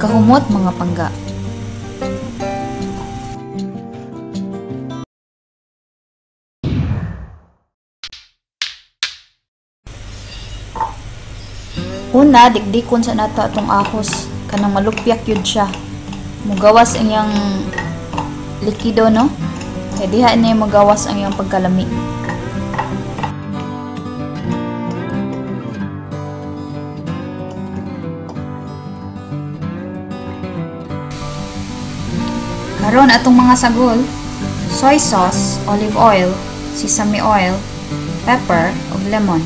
Kahumot mga pangga. Una, digdikon sa nato atong ahos. Kanang malupyak yun siya. Mugawas ang iyang likido, no? Kaya diha niya magawas ang iyang pagkalami. Karon atong mga sagol: soy sauce, olive oil, sesame oil, pepper, ug lemon.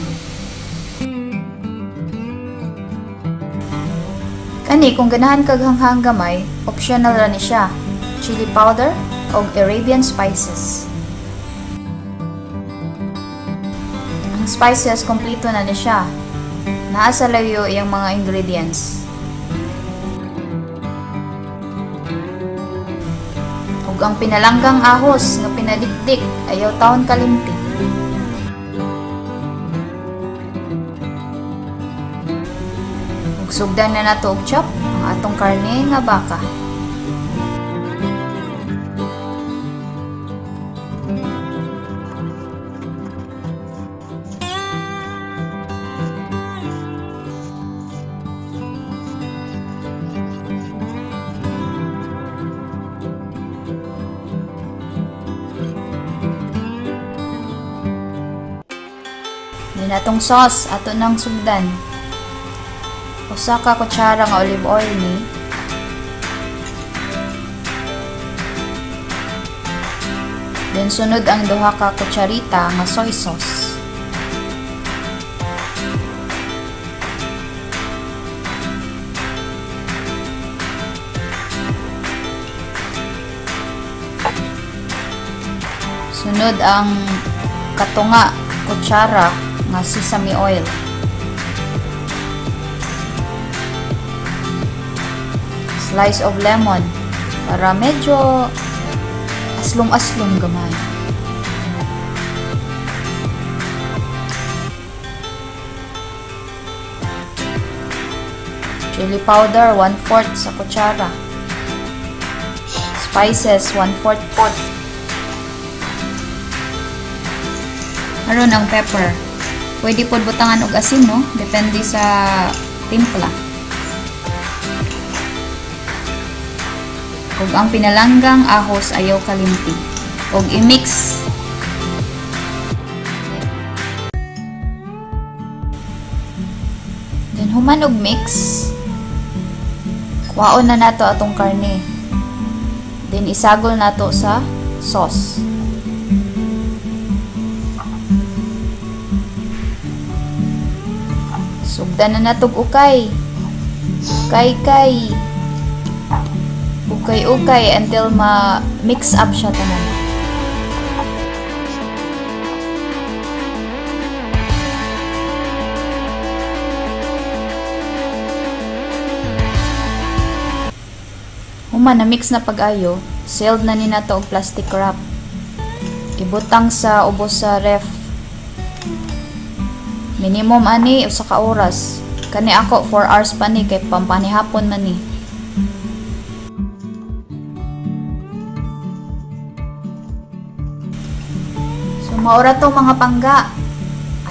Kani kung ganahan kag hanghang gamay, optional ra ni siya. Chili powder ug Arabian spices. Ang spices kompleto na ni siya. Naa sa layo iyang mga ingredients. Ug ang pinalanggang ahos nga pinadikdik ayaw taon kalimti. Ug sugdan na nato og chop ang atong karne nga baka. Natong sauce ato nang sugdan. Usa ka kutsara nga olive oil ni. Then sunod ang duha ka kutsarita nga soy sauce. Sunod ang katunga kutsara nga sesame oil. Slice of lemon para medyo aslong-aslong gamay. Chili powder 1/4 sa kutsara. Spices 1/4 pot. Aron ang pepper. Pwede pod butangan og asin, no? Depende sa timpla. Ug ang pinalanggang ahos ayaw kalimti. Ug i-mix. Then human og mix. Kuhaon na nato atong karne. Then isagol nato sa sauce. Sugdan na natog ukay. Ukay-kay. Ukay-ukay until ma-mix up siya tanan. Human na mix na pag-ayo, sealed na ni nato og plastic wrap. Ibutang sa ubos sa ref. Minimum ani usa ka oras. Kani ako 4 hours pa ni kay pampanihapon man ni. So maura to mga pangga.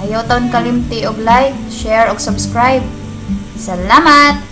Ayaw taon kalimti og like, share og subscribe. Salamat!